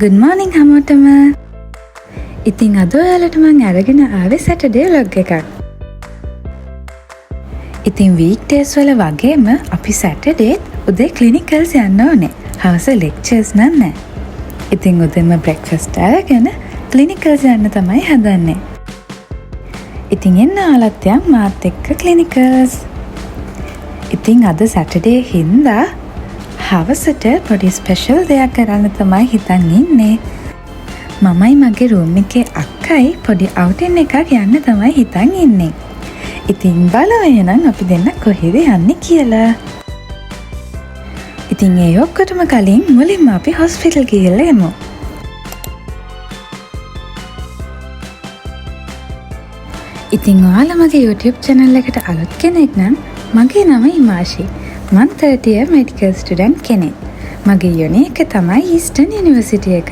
Good morning හැමෝටම. ඉතින් අද ඔයාලට මම අරගෙන ආවේ Saturday vlog එකක්. ඉතින් weekdays වල වගේම අපි Saturday උදේ clinicals යන්න ඕනේ. හවස lectures නෑ. ඉතින් උදේම breakfast අරගෙන clinicals යන්න තමයි හදන්නේ. ඉතින් එන්න ආලත් යන් මාත් එක්ක clinicals. ඉතින් අද Saturday හින්දා හවසට පොඩි ස්පෙෂල් දෙයක් කරන්න තමයි හිතන් ඉන්නේ. මමයි මගේ රූම් එකේ අක්කයි පොඩි අවුටින් එකක් යන්න තමයි හිතන් ඉන්නේ. ඉතින් බලමු එහෙනම් අපි දෙන්න කොහෙද යන්නේ කියලා. ඉතින් ඒ ඔක්කොටම කලින් මුලින්ම අපි හොස්පිටල් ගිහලා එමු. ඉතින් ඔයාලා මගේ YouTube channel එකට අලුත් කෙනෙක් නම් මගේ නම ඉමාෂි. මම 30 year medical student කෙනෙක්. මගේ යුනි එක තමයි Eastern University එක.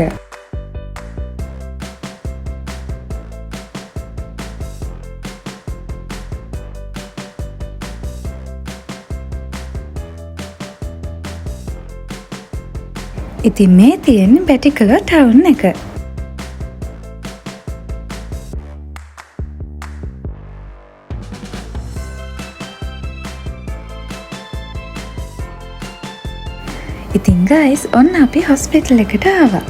ඉතින් මේ තියෙන්නේ Batticaloa town එක. ඉතින් guys ඔන්න අපි hospital එකට ආවා.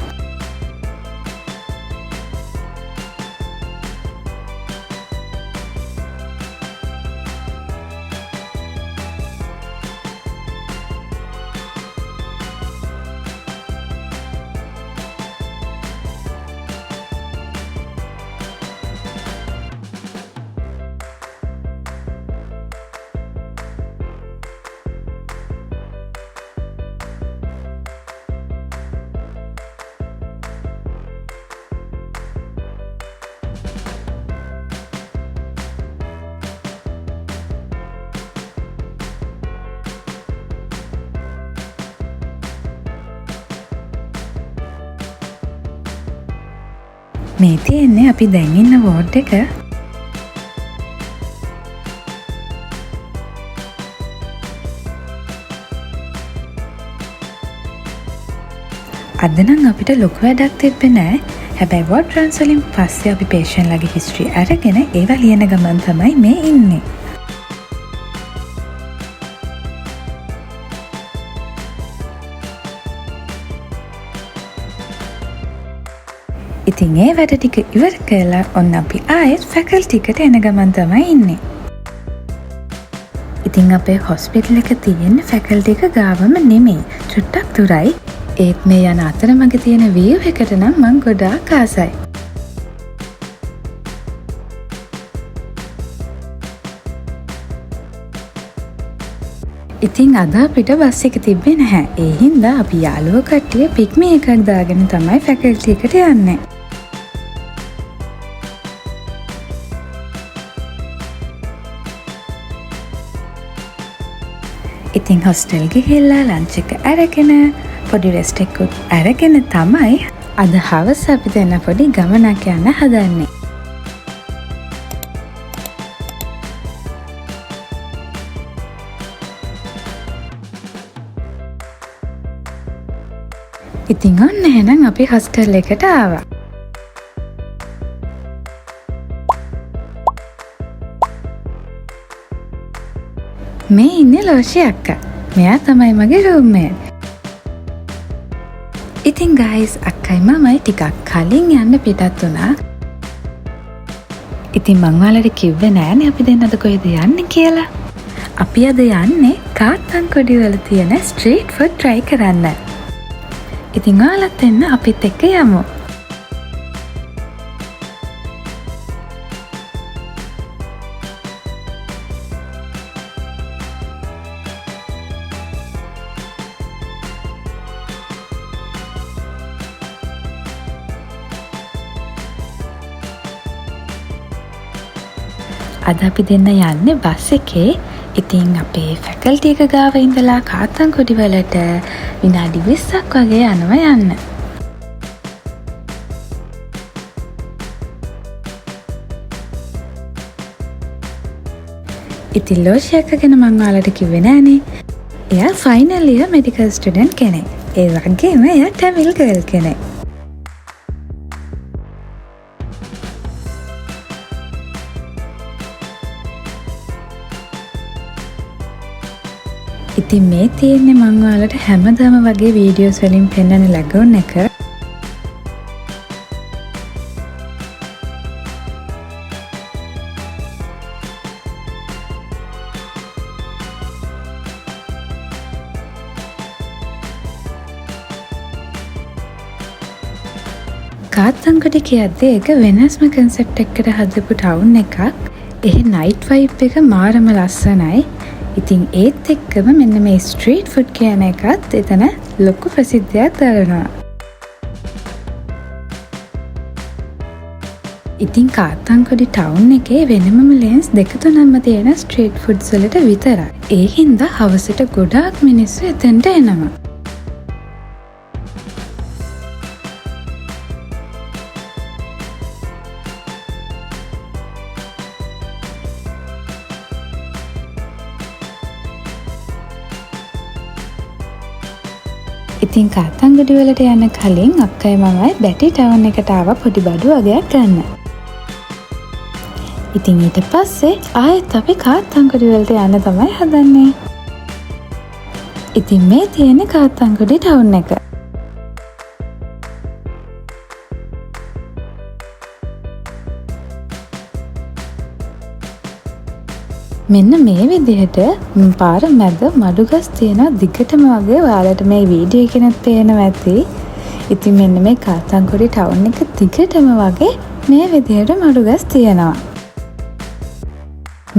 මේ තියෙන්නේ අපි දැන් ඉන්න වෝඩ් එක. අද නම් අපිට ලොකු වැඩක් තිබ්බේ නෑ. හැබැයි වෝඩ් ට්‍රාන්ස්ෆර් වලින් පස්සේ අපි patient ලගේ history අරගෙන ඒවා ලියන ගමන් තමයි මේ ඉන්නේ. ඉතින් ඒ වැඩ ටික ඉවර කරලා ඔන්න අපි ආයෙත් ෆැකල්ටි එකට එන ගමන් තමයි ඉන්නේ. ඉතින් අපේ හොස්පිටල් එක තියෙන්නේ ෆැකල්ටි එක ගාවම නෙමෙයි. චුට්ටක් දුරයි. ඒත් මේ යන අතරමඟ තියෙන view එකට නම් මං ගොඩාක් ආසයි. ඉතින් අද අපිට බස් එක තිබ්බේ නැහැ. ඒ හින්දා අපි යාළුවෝ කට්ටිය පික්මි එකක් දාගෙන තමයි ෆැකල්ටි එකට යන්නේ. ඉතින් හොස්ටල් ගිහිල්ලා ලන්ච් එක අරගෙන පොඩි රෙස්ට් එකක් අරගෙන තමයි අද හවස අපි දෙන්න පොඩි ගමනක් යන්න හදන්නේ. ඉතින් ඔන්න එහෙනම් අපි හොස්ටල් එකට ආවා. මේ ඉන්නේ ලෝෂි අක්කා. මෙයා තමයි මගේ රූම්මේට්. ඉතින් guys අක්කයි මමයි ටිකක් කලින් යන්න පිටත් වුණා. ඉතින් මං ඔයාලට කිව්වේ නෑනේ අපි දෙන්න අද කොහෙද යන්නේ කියලා. අපි අද යන්නේ කාත්තන්කොඩි වල තියෙන ස්ට්‍රීට් ෆුඩ් try කරන්න. ඉතින් ඔයාලත් එන්න අපිත් එක්ක යමු. අද අපි දෙන්න යන්නේ බස් එකේ. ඉතින් අපේ ෆැකල්ටි එක ගාව ඉඳලා කාත්තන්කොඩි වලට විනාඩි 20ක් වගේ යනවා යන්න. ඉතින් ලෝෂි අක්කා ගැන මං ඔයාලට කිව්වේ නෑනේ. එයා ෆයිනල් ඉයර් මෙඩිකල් ස්ටුඩන්ට් කෙනෙක්. ඒ වගේම එයා ටැමිල් ගර්ල් කෙනෙක්. ඉතින් මේ තියෙන්නේ මං ඔයාලට හැමදාම වගේ වීඩියෝස් වලින් පෙන්වන ලැගුන් එක. කාත්තංගොඩ කියද්දී ඒක වෙනස්ම කන්සෙප්ට් එකකට හදපු ටවුන් එකක්. එහි නයිට් වයිබ් එක මාරම ලස්සනයි. ඉතින් ඒත් එක්කම මෙන්න මේ ස්ට්‍රීට් ෆුඩ් කියන එකත් එතන ලොකු ප්‍රසිද්ධියක් දරනවා. ඉතින් කාත්තංගොඩ ටවුන් එකේ වෙනමම ලේන්ස් 2-3ක්ම තියෙන ස්ට්‍රීට් ෆුඩ්ස් වලට විතරයි. ඒ හින්දා හවසට ගොඩාක් මිනිස්සු එතනට එනවා. ඉතින් කාත්තංගොඩ වලට යන්න කලින් අක්කයි මමයි බැටි ටවුන් එකට ආවා පොඩි බඩු වගයක් ගන්න. ඉතින් ඊට පස්සේ ආයෙත් අපි කාත්තංගොඩ වලට යන්න තමයි හදන්නේ. ඉතින් මේ තියෙන්නේ කාත්තංගොඩ ටවුන් එක. මෙන්න මේ විදිහට පාර මැද මඩුගස් තියෙනවා දිගටම වගේ. ඔයාලට මේ වීඩියෝ එකෙත් පේනවා ඇති. ඉතින් මෙන්න මේ කාත්තංගොඩ ටවුන් එක දිගටම වගේ මේ විදිහට මඩුගස් තියෙනවා.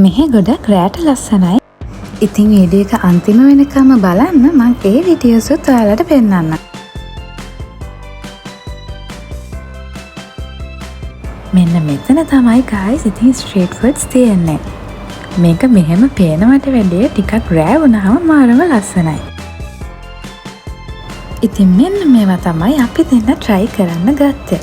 මෙහි ගොඩක් රැට ලස්සනයි. ඉතින් වීඩියෝ එක අන්තිම වෙනකම් බලන්න. මම ඒ වීඩියෝස් උත් ඔයාලට පෙන්නන්නම්. මෙන්න මෙතන තමයි guys ඉතින් ස්ට්‍රීට් ෆුඩ්ස් තියෙන්නේ. මේක මෙහෙම පේනවට වැඩිය ටිකක් රෑ වුණාම මාරම ලස්සනයි. ඉතින් මෙන්න මේවා තමයි අපි දෙන්න try කරන්න ගත්තේ.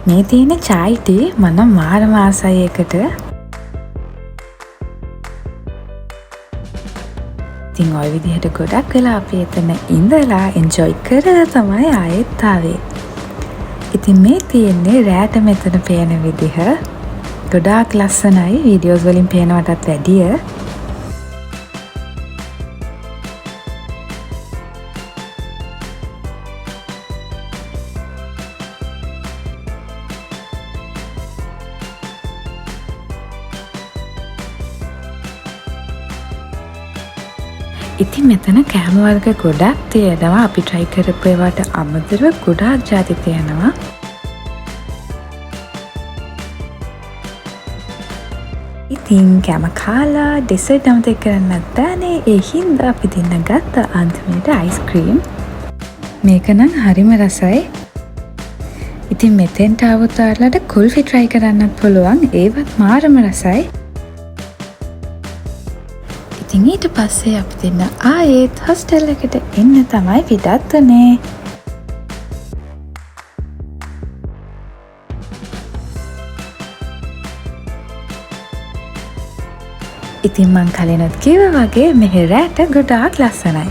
මේ තියෙන chai tea මම මාරම ආසයි එකට. ඉතින් ඔය විදිහට ගොඩක් වෙලා අපි එතන ඉඳලා එන්ජොයි කරලා තමයි ආයෙත් ආවේ. ඉතින් මේ තියෙන්නේ රෑට මෙතන පේන විදිහ. ගොඩාක් ලස්සනයි වීඩියෝස් වලින් පේනවටත් වැඩිය. ඉතින් මෙතන කෑම වර්ග ගොඩක් තියෙනවා. අපි try කරපු ඒවාට අමතරව ගොඩාක් ಜಾති තියෙනවා. ඉතින් කෑම කාලා ඩෙසර්ට් අමතක කරන්නත් බෑනේ. ඒ හින්දා අපි දෙන්න ගත්ත අන්තිමට අයිස්ක්‍රීම්. මේක නම් හරිම රසයි. ඉතින් මෙතෙන්ට ආවොත් ඔයාලට කුල්ෆි try කරන්නත් පුළුවන්. ඒවත් මාරම රසයි. ඉතින් ඊට පස්සේ අපි දෙන්න ආයෙත් හොස්ටල් එකට එන්න තමයි පිටත් වුනේ. ඉතින් මං කලිනුත් කිව්වා වගේ මෙහි රෑට ගොඩාක් ලස්සනයි.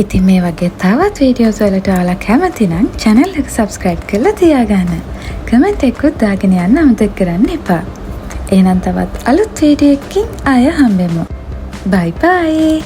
ඉතින් මේ වගේ තවත් වීඩියෝස් වලට ඔයාලා කැමති නම් channel එක subscribe කරලා තියාගන්න. කමෙන්ට් එකකුත් දාගෙන යන්න අමතක කරන්න එපා. එහෙනම් තවත් අලුත් වීඩියෝ එකකින් ආය හම්බෙමු. bye bye.